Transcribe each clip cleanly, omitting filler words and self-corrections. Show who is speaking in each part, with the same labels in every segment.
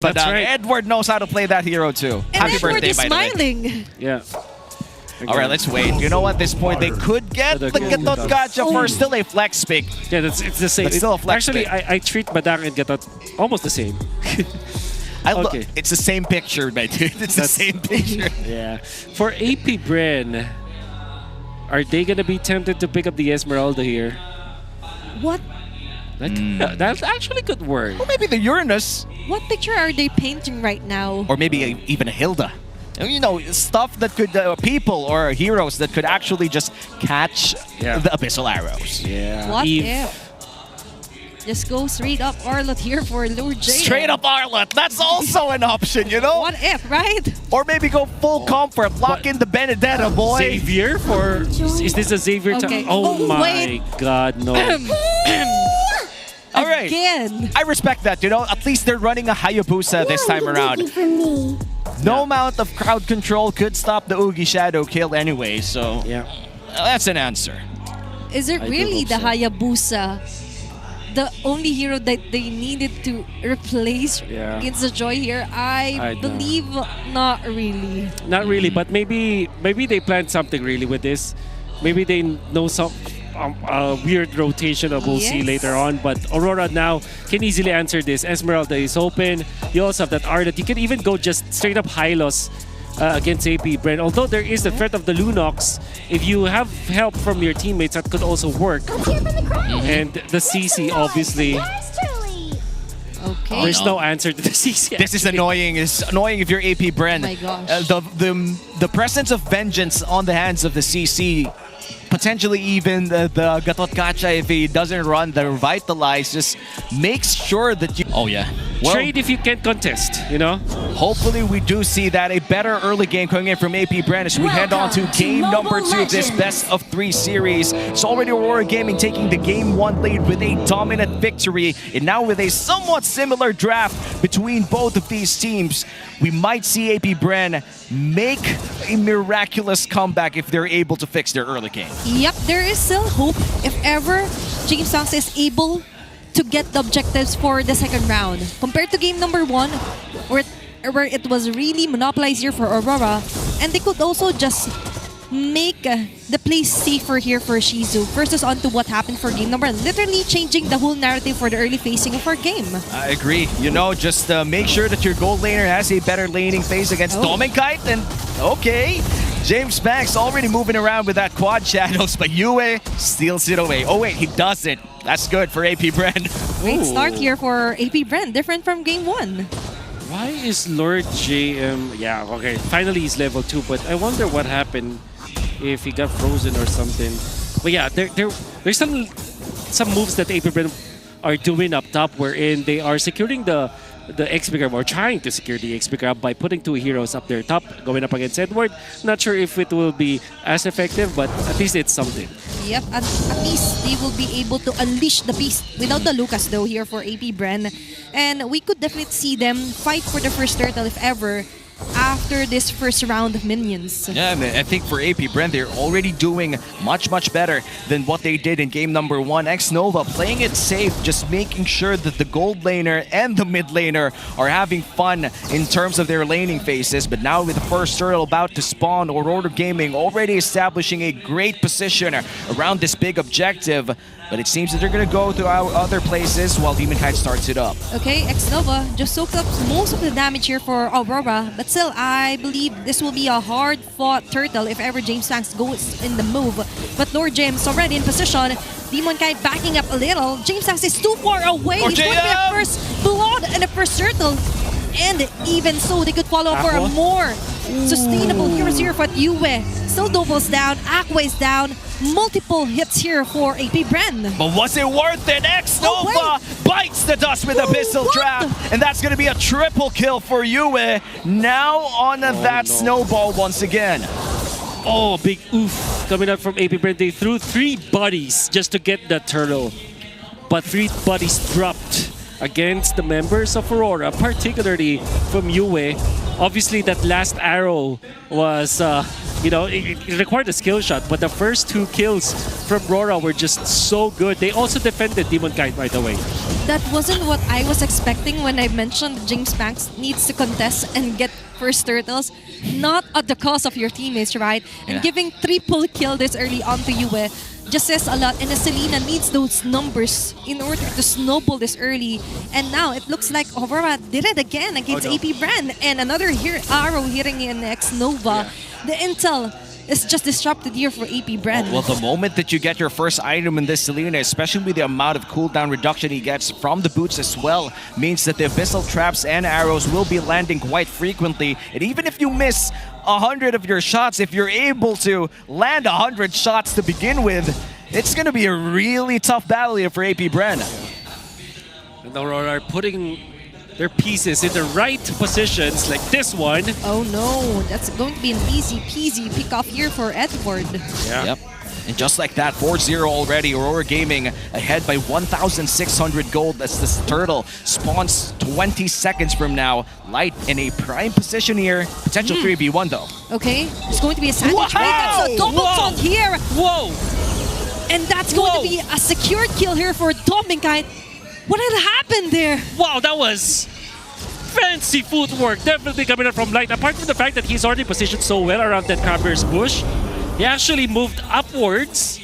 Speaker 1: But
Speaker 2: right.
Speaker 1: Edward knows how to play that hero too.
Speaker 3: And
Speaker 1: Happy
Speaker 3: Edward
Speaker 1: birthday,
Speaker 3: is
Speaker 1: by the way.
Speaker 3: smiling.
Speaker 2: Yeah.
Speaker 1: All right, let's wait. You know what? At this point, they could get the Gatot Gacha for still a flex pick.
Speaker 2: Yeah, it's the same.
Speaker 1: But still a flex
Speaker 2: Actually,
Speaker 1: pick.
Speaker 2: I treat Badang and Gatot almost the same. Okay.
Speaker 1: It's the same picture, my dude. It's the same picture.
Speaker 2: Yeah. For AP Bren, are they gonna be tempted to pick up the Esmeralda here?
Speaker 3: What?
Speaker 2: That actually could work.
Speaker 1: Or maybe the Uranus.
Speaker 3: What picture are they painting right now?
Speaker 1: Or maybe even a Hilda. You know, stuff that could, people or heroes that could actually just catch the Abyssal Arrows.
Speaker 2: Yeah.
Speaker 3: What if? Just go straight up Arlot here for Lord J.
Speaker 1: Straight up Arlot. That's also an option, you know?
Speaker 3: What if, right?
Speaker 1: Or maybe go full comfort, lock in the Benedetta, boy.
Speaker 2: Xavier for... Is this a Xavier?
Speaker 3: Okay.
Speaker 2: Oh my
Speaker 3: wait.
Speaker 2: God, no.
Speaker 1: All right.
Speaker 3: Again.
Speaker 1: I respect that, you know? At least they're running a Hayabusa this time around. No amount of crowd control could stop the Oogie Shadow kill anyway, so that's an answer.
Speaker 3: Is it really the Hayabusa the only hero that they needed to replace against the Joy here? I believe not really.
Speaker 2: Not really, but maybe they planned something really with this. Maybe they know some weird rotation of we'll see later on. But Aurora now can easily answer this. Esmeralda is open. You also have that Arlot. You can even go just straight up Hylos against AP Bren. Although there is the threat of the Lunox, if you have help from your teammates, that could also work. And the CC, obviously.
Speaker 3: Okay.
Speaker 2: There's no answer to the CC.
Speaker 1: This is annoying. It's annoying if you're AP Bren.
Speaker 3: Oh my gosh.
Speaker 1: The presence of vengeance on the hands of the CC, potentially even the Gatot Gacha, if he doesn't run the Revitalize, just makes sure that you... Oh, yeah. Well,
Speaker 2: trade if you can't contest, you know?
Speaker 1: Hopefully we do see that. A better early game coming in from AP Bren as we head on to game number 2 of this best of 3 series. It's already Aurora Gaming taking the game 1 lead with a dominant victory. And now with a somewhat similar draft between both of these teams, we might see AP Bren make a miraculous comeback if they're able to fix their early game.
Speaker 3: Yep, there is still hope if ever James Sangs is able to get the objectives for the second round. Compared to game number 1, where it was really monopolized here for Aurora, and they could also just make the place safer here for Shizu versus onto what happened for game number 1, literally changing the whole narrative for the early facing of our game.
Speaker 1: I agree. You know, just make sure that your gold laner has a better laning phase against Dominkite, and okay. James Banks already moving around with that quad shadows, but Yue steals it away. Oh wait, he doesn't. That's good for AP Bren.
Speaker 3: Great start here for AP Bren, different from game 1.
Speaker 2: Why is Lord JM... Yeah, okay, finally he's level 2, but I wonder what happened if he got frozen or something. But yeah, there's some moves that AP Bren are doing up top wherein they are securing the XP grab, or trying to secure the XP grab by putting 2 heroes up there top, going up against Edward. Not sure if it will be as effective, but at least it's something.
Speaker 3: Yep, at least they will be able to unleash the beast without the Lucas though here for AP Bren. And we could definitely see them fight for the first turtle if ever after this first round of minions.
Speaker 1: Yeah, I think for AP Bren, they're already doing much better than what they did in game number 1. X-Nova playing it safe, just making sure that the gold laner and the mid laner are having fun in terms of their laning phases. But now with the first turtle about to spawn, Aurora Gaming already establishing a great position around this big objective. But it seems that they're going to go to other places while Demonkite starts it up.
Speaker 3: Okay, X-Nova just soaked up most of the damage here for Aurora. But still, I believe this will be a hard-fought turtle if ever James Sangs goes in the move. But Lord James already in position. Demonkite backing up a little. James Sangs is too far away. He's going to be a first blood and a first turtle. And even so, they could follow up for a more sustainable heroes here. But Yue still doubles down. Aqua is down. Multiple hits here for AP Bren.
Speaker 1: But was it worth it? X-Nova bites the dust with Abyssal Trap. And that's going to be a triple kill for Yue. Now on that snowball once again.
Speaker 2: Oh, big oof coming out from AP Bren. They threw 3 bodies just to get that turtle. But 3 bodies dropped against the members of Aurora, particularly from Yue. Obviously, that last arrow was, it required a skill shot, but the first 2 kills from Aurora were just so good. They also defended Demon Kite, by the way.
Speaker 3: That wasn't what I was expecting when I mentioned that James Banks needs to contest and get first turtles, not at the cost of your teammates, right? And giving triple kill this early on to Yue just says a lot. And Selena needs those numbers in order to snowball this early. And now it looks like Aurora did it again against AP Bren. And another arrow hitting in X-Nova. The intel is just disrupted here for AP Bren.
Speaker 1: Well, the moment that you get your first item in this Selena, especially with the amount of cooldown reduction he gets from the boots as well, means that the abyssal traps and arrows will be landing quite frequently. And even if you miss 100 of your shots, if you're able to land 100 shots to begin with, it's going to be a really tough battle here for AP Bren.
Speaker 2: And Aurora are putting their pieces in the right positions, like this one.
Speaker 3: Oh no, that's going to be an easy peasy pick off here for Edward.
Speaker 2: Yeah.
Speaker 1: Yep. And just like that, 4-0 already. Aurora Gaming ahead by 1,600 gold. That's this turtle. Spawns 20 seconds from now. Light in a prime position here. Potential 3v1 though.
Speaker 3: Okay, it's going to be a sandwich.
Speaker 1: Wow!
Speaker 3: Wait, that's a double taunt here.
Speaker 2: Whoa!
Speaker 3: And that's going to be a secured kill here for Dominkite. What had happened there?
Speaker 2: Wow, that was fancy footwork. Definitely coming up from Light. Apart from the fact that he's already positioned so well around that Crabbear's bush, he actually moved upwards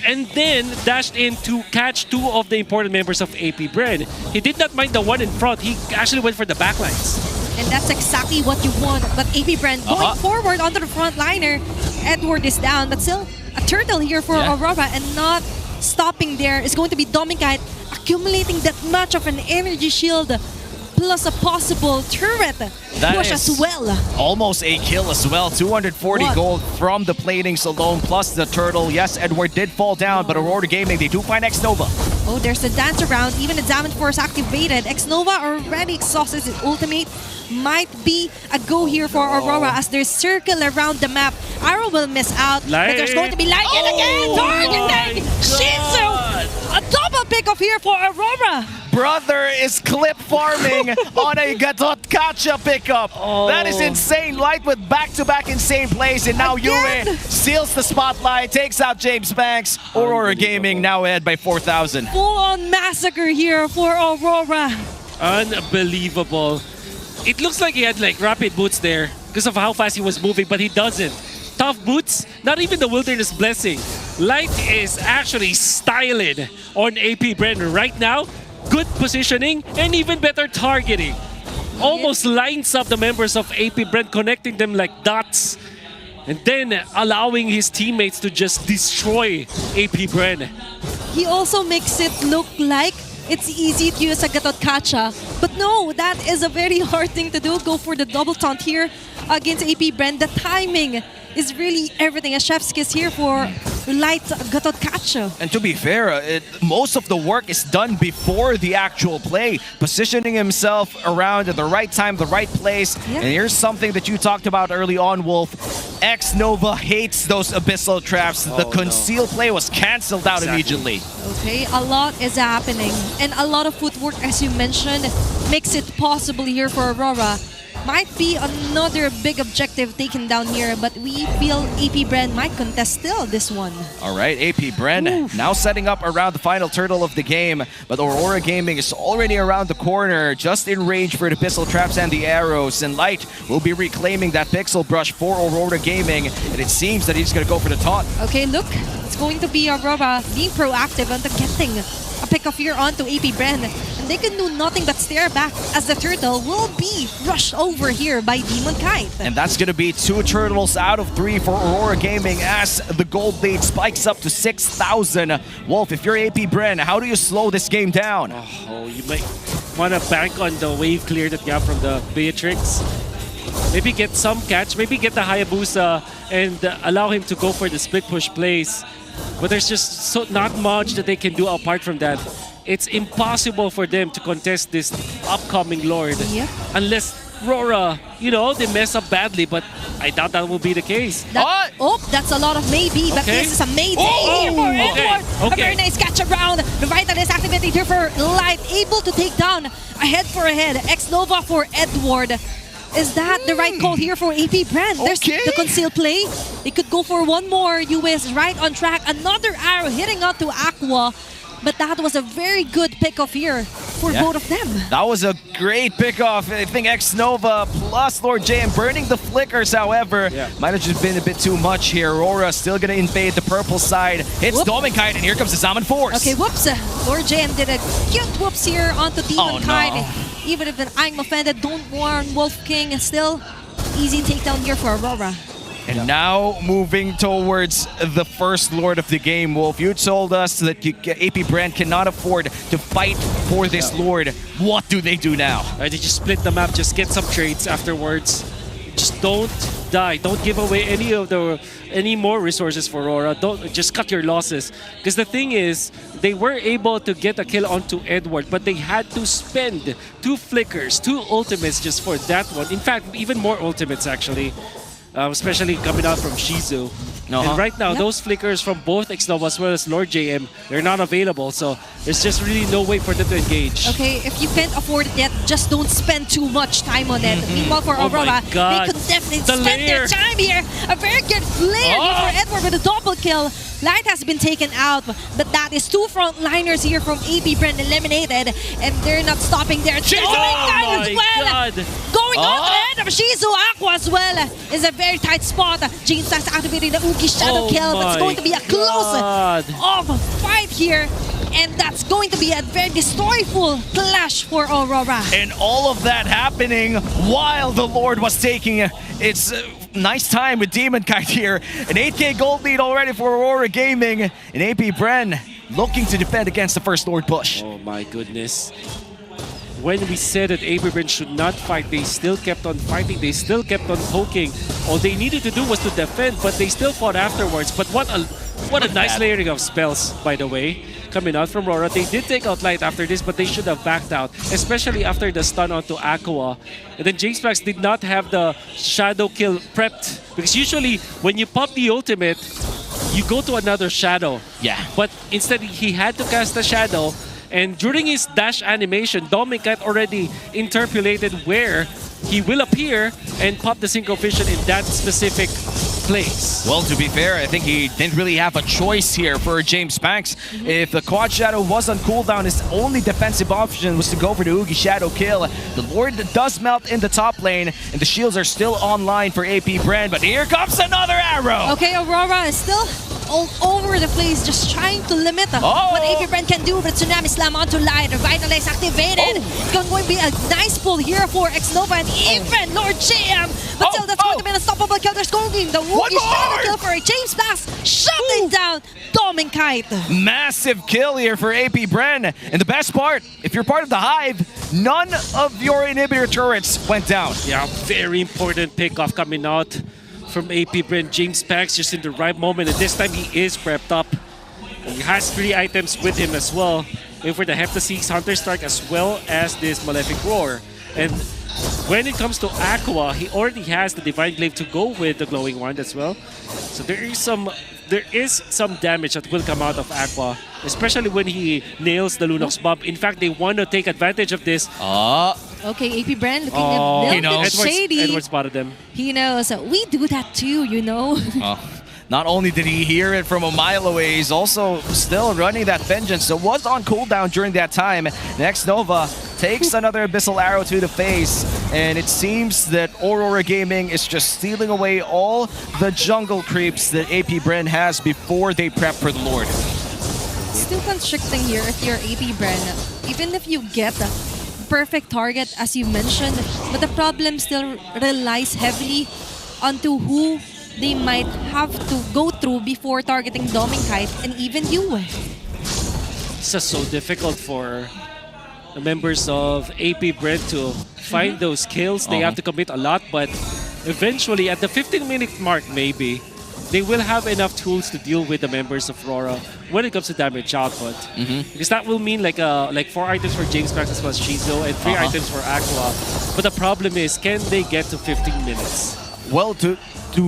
Speaker 2: and then dashed in to catch 2 of the important members of AP Bren. He did not mind the one in front. He actually went for the backlines.
Speaker 3: And that's exactly what you want. But AP Bren going forward onto the front liner. Edward is down, but still a turtle here for Aurora, and not stopping there is going to be Dominkite accumulating that much of an energy shield plus a possible turret push as well.
Speaker 1: Almost a kill as well. 240 gold from the platings alone, plus the turtle. Yes, Edward did fall down, but Aurora Gaming, they do find X-Nova.
Speaker 3: Oh, there's a dance around. Even the Damage Force activated. X-Nova already exhausted his ultimate. Might be a go here for Aurora as they circle around the map. Arrow will miss out, but there's going to be Light yet again. Targeting Shinsu. A double pick off here for Aurora.
Speaker 1: Brother is clip farming on a Gatotkacha pickup. That is insane. Light with back-to-back insane plays, and now Yue seals the spotlight, takes out James Banks. Aurora Gaming now ahead by 4,000.
Speaker 3: Full-on massacre here for Aurora.
Speaker 2: Unbelievable. It looks like he had like rapid boots there because of how fast he was moving, but he doesn't. Tough boots, not even the Wilderness Blessing. Light is actually styling on AP Bren right now. Good positioning and even better targeting. Almost lines up the members of AP Bren, connecting them like dots. And then allowing his teammates to just destroy AP Bren.
Speaker 3: He also makes it look like it's easy to use a Gatotkacha. But no, that is a very hard thing to do. Go for the double taunt here against AP Bren. The timing is really everything. A chef's kiss here for Light Gatotkacha.
Speaker 1: And to be fair, most of the work is done before the actual play. Positioning himself around at the right time, the right place. And here's something that you talked about early on, Wolf. X-Nova hates those abyssal traps. The conceal play was cancelled out immediately.
Speaker 3: Okay, a lot is happening. And a lot of footwork, as you mentioned, makes it possible here for Aurora. Might be another big objective taken down here, but we feel AP Bren might contest still this one.
Speaker 1: All right, AP Bren now setting up around the final turtle of the game, but Aurora Gaming is already around the corner, just in range for the pistol traps and the arrows, and Light will be reclaiming that pixel brush for Aurora Gaming, and it seems that he's going to go for the taunt.
Speaker 3: Okay, look, it's going to be Aurora being proactive onto getting a pick off here onto AP Bren. And they can do nothing but stare back as the turtle will be rushed over here by Demon Kite.
Speaker 1: And that's going to be 2 turtles out of 3 for Aurora Gaming as the gold lead spikes up to 6,000. Wolf, if you're AP Bren, how do you slow this game down?
Speaker 2: Oh, you might want to bank on the wave clear that you have from the Beatrix. Maybe get some catch, maybe get the Hayabusa and allow him to go for the split push plays. But there's just not much that they can do apart from that. It's impossible for them to contest this upcoming Lord. Unless Aurora, they mess up badly, but I doubt that will be the case.
Speaker 3: That's a lot of maybe, but this is a mayday here for Edward. A very nice catch around. The Vital is activated here for Light, able to take down a head for a head. X-Nova for Edward. Is that the right call here for AP Bren? There's
Speaker 1: Okay.
Speaker 3: the conceal play. They could go for one more. US right on track. Another arrow hitting out to Aqua. But that was a very good pick-off here for
Speaker 1: Yeah.
Speaker 3: both of them.
Speaker 1: That was a great pickoff. I think X-Nova plus Lord JM burning the flickers, however, might have just been a bit too much here. Aurora still going to invade the purple side. Hits
Speaker 3: Whoop.
Speaker 1: Dominkite, and here comes the Salmon Force.
Speaker 3: Okay, whoops. Lord JM did a cute whoops here onto Demon Kite.
Speaker 1: no.
Speaker 3: Even if I'm offended, don't warn Wolf King. Still, easy takedown here for Aurora.
Speaker 1: And now moving towards the first Lord of the game, Wolf. You told us that AP Bren cannot afford to fight for this Lord. What do they do now?
Speaker 2: They just split the map, just get some trades afterwards. Just don't die. Don't give away any more resources for Aurora. Don't just cut your losses. Because the thing is, they were able to get a kill onto Edward, but they had to spend 2 flickers, 2 ultimates just for that one. In fact, even more ultimates actually. Especially coming out from Shizu. And right now, those flickers from both X-Nova as well as Lord JM, they're not available. So there's just really no way for them to engage.
Speaker 3: Okay, if you can't afford it yet, just don't spend too much time on it. Meanwhile, for Aurora, they could definitely spend their time here. A very good layer for Edward with a double kill. Light has been taken out, but that is 2 frontliners here from AP Bren eliminated, and they're not stopping there. Dominkite as well! Going on the head of Shizu Aqua as well is a very tight spot. James Stacks activating the Oogie Shadow kill, but it's going to be a close of fight here. And that's going to be a very destroyful clash for Aurora.
Speaker 1: And all of that happening while the Lord was taking its nice time with Demon Kite here. An 8K gold lead already for Aurora Gaming. And AP Bren looking to defend against the first Lord push.
Speaker 2: Oh my goodness. When we said that AP Bren should not fight, they still kept on fighting. They still kept on poking. All they needed to do was to defend, but they still fought afterwards. But what a nice layering of spells, by the way, coming out from Aurora. They did take out Light after this, but they should have backed out, especially after the stun onto Aqua. And then James Max did not have the Shadow kill prepped, because usually when you pop the ultimate, you go to another Shadow.
Speaker 1: Yeah.
Speaker 2: But instead, he had to cast the Shadow. And during his dash animation, Dominkite already interpolated where he will appear and pop the Synchro Vision in that specific place.
Speaker 1: Well, to be fair, I think he didn't really have a choice here for James Banks. If the Quad Shadow was on cooldown, his only defensive option was to go for the Oogie Shadow kill. The Lord does melt in the top lane, and the shields are still online for AP Bren, but here comes another arrow!
Speaker 3: Okay, Aurora is still all over the place, just trying to limit what AP Bren can do with Tsunami Slam onto Light. Revitalize activated. It's going to be a nice pull here for X-Nova and even Lord JM. But still, that's going to be an unstoppable kill. There's going to be the Wookiee Shadow kill for James Blast, shutting down Dominkite.
Speaker 1: Massive kill here for AP Bren. And the best part, if you're part of the Hive, none of your inhibitor turrets went down.
Speaker 2: Yeah, very important pickoff coming out from AP Bren. James Banks just in the right moment, and this time he is prepped up. He has 3 items with him as well. Going for the Heptaseek's Hunter Strike as well as this Malefic Roar. And when it comes to Aqua, he already has the Divine Glaive to go with the Glowing Wand as well. So there is some damage that will come out of Aqua, especially when he nails the Lunox Bomb. In fact, they want to take advantage of this.
Speaker 3: Okay, AP Bren looking a little bit shady.
Speaker 2: Edward spotted them.
Speaker 3: He knows. We do that too, you know.
Speaker 1: Not only did he hear it from a mile away, he's also still running that vengeance. So was on cooldown during that time. Next Nova takes another Abyssal Arrow to the face. And it seems that Aurora Gaming is just stealing away all the jungle creeps that AP Bren has before they prep for the Lord.
Speaker 3: Still constricting here if you're AP Bren. Even if you get a perfect target, as you mentioned, but the problem still relies heavily onto who they might have to go through before targeting Dominkite and even you.
Speaker 2: It's just so difficult for the members of AP Bren to find those kills. They have to commit a lot, but eventually at the 15-minute mark maybe, they will have enough tools to deal with the members of Aurora when it comes to damage output. Because that will mean like 4 items for James Max as well as Shizu and 3 items for Aqua. But the problem is, can they get to 15 minutes?
Speaker 1: Well, to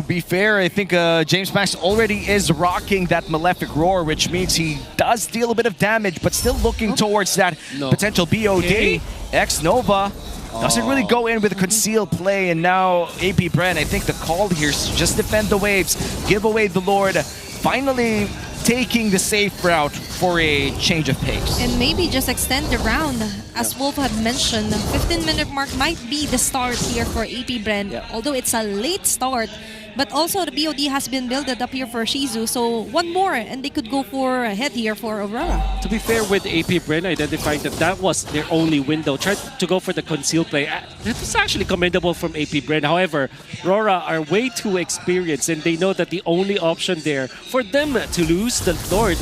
Speaker 1: be fair, I think James Max already is rocking that Malefic Roar, which means he does deal a bit of damage, but still looking towards that potential BOD. X-Nova Doesn't really go in with a concealed play, and now AP Bren, I think the call here is just defend the waves, give away the Lord, finally taking the safe route for a change of pace.
Speaker 3: And maybe just extend the round. As Wolf had mentioned, the 15-minute mark might be the start here for AP Bren, although it's a late start. But also the BOD has been built up here for Shizu, so one more and they could go for a head here for Aurora.
Speaker 2: To be fair with AP Bren, identifying that that was their only window, tried to go for the concealed play. That was actually commendable from AP Bren. However, Aurora are way too experienced and they know that the only option there for them to lose the Lord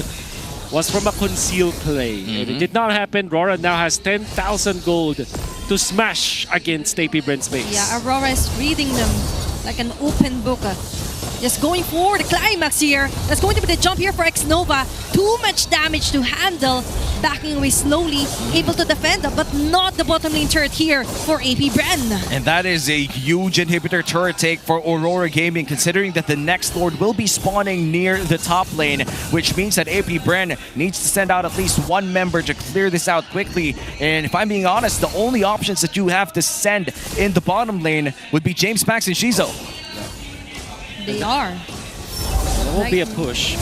Speaker 2: was from a concealed play. And it did not happen. Aurora now has 10,000 gold to smash against AP Bren's base.
Speaker 3: Yeah, Aurora is reading them like an open book. Just going for the climax here. That's going to be the jump here for X-Nova. Too much damage to handle. Backing away slowly, able to defend, but not the bottom lane turret here for AP Bren.
Speaker 1: And that is a huge inhibitor turret take for Aurora Gaming, considering that the next Lord will be spawning near the top lane, which means that AP Bren needs to send out at least one member to clear this out quickly. And if I'm being honest, the only options that you have to send in the bottom lane would be James Pax and Shizo.
Speaker 3: They are.
Speaker 2: That will be a push.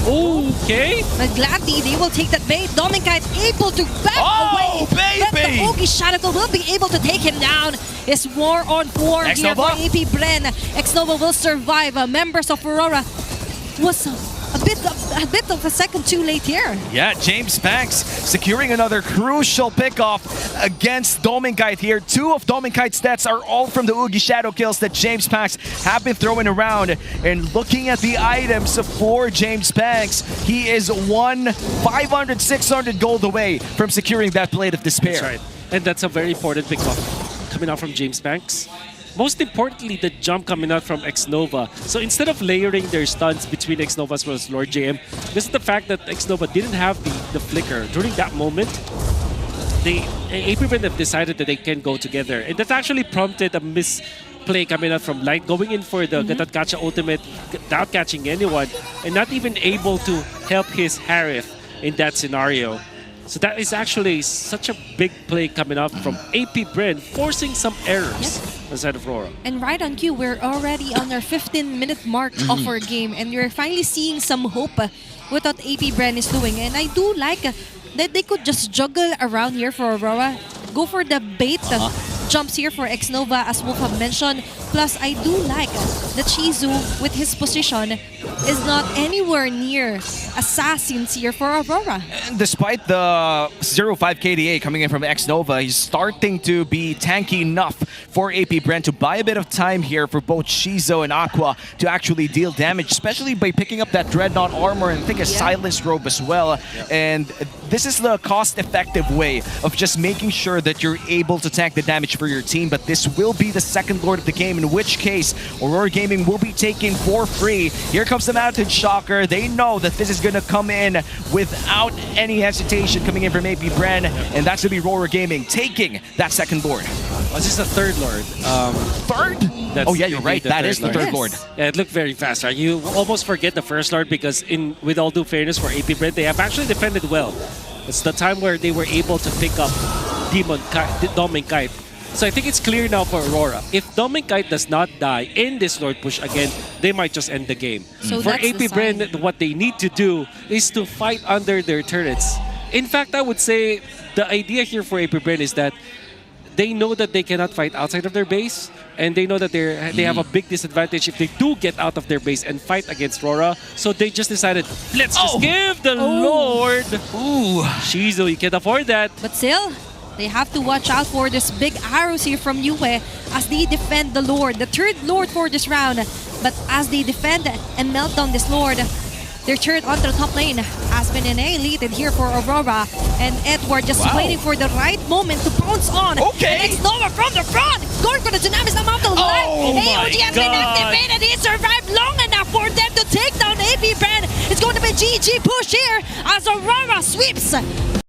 Speaker 2: Okay.
Speaker 3: But gladly, they will take that bait. Dominkite able to back away. But the Ogi Shadow will be able to take him down. It's war on 4 here for AP Bren. X-Nova will survive. Members of Aurora was a bit of a second too late here.
Speaker 1: Yeah, James Pax securing another crucial pickoff against Dominkite here. 2 of Dominkite's stats are all from the Oogie Shadow kills that James Pax have been throwing around. And looking at the items for James Pax, he is 500, 600 gold away from securing that Blade of Despair.
Speaker 2: That's right. And that's a very important pickoff coming out from James Pax. Most importantly, the jump coming out from X-Nova. So instead of layering their stunts between X-Nova as well as Lord JM, this is the fact that X-Nova didn't have the flicker. During that moment, AP Bren have decided that they can go together. And that actually prompted a misplay coming out from Light, going in for the Gatatkacha ultimate without catching anyone, and not even able to help his Harith in that scenario. So that is actually such a big play coming up from AP Bren, forcing some errors inside of Aurora.
Speaker 3: And right on cue, we're already on our 15-minute mark of our game, and we're finally seeing some hope with what AP Bren is doing. And I do like that they could just juggle around here for Aurora, go for the bait jumps here for X-Nova, as Wolf have mentioned. Plus, I do like that Shizu, with his position, is not anywhere near assassins here for Aurora.
Speaker 1: And despite the 0.5 KDA coming in from X-Nova, he's starting to be tanky enough for AP Bren to buy a bit of time here for both Shizu and Aqua to actually deal damage, especially by picking up that Dreadnought armor and I think a Silence Robe as well. And this is the cost-effective way of just making sure that you're able to tank the damage for your team, but this will be the second Lord of the game, in which case Aurora Gaming will be taking for free. Here comes the Mountain Shocker. They know that this is going to come in without any hesitation coming in from AP Bren, and that's going to be Aurora Gaming taking that second Lord.
Speaker 2: Oh, this is the third Lord.
Speaker 1: Third? Oh yeah, you're right. That is the third Lord.
Speaker 2: Yeah, it looked very fast, right? You almost forget the first Lord because, with all due fairness for AP Bren, they have actually defended well. It's the time where they were able to pick up Dominkite. So I think it's clear now for Aurora. If Dominkite does not die in this Lord push again, they might just end the game.
Speaker 3: So
Speaker 2: for AP Bren, what they need to do is to fight under their turrets. In fact, I would say the idea here for AP Bren is that they know that they cannot fight outside of their base, and they know that they have a big disadvantage if they do get out of their base and fight against Aurora. So they just decided, let's just give the Lord.
Speaker 1: Ooh.
Speaker 2: Shizu, you can't afford that.
Speaker 3: But still, they have to watch out for this big arrows here from Yue as they defend the Lord, the third Lord for this round. But as they defend and melt down this Lord, their turret onto the top lane has been annihilated here for Aurora. And Edward just waiting for the right moment to pounce on.
Speaker 1: Okay.
Speaker 3: And X-Nova from the front, going for the Tsunamis amount of life. AOG has been activated. He survived long enough for them to take down AP Bren. It's going to be GG push here as Aurora sweeps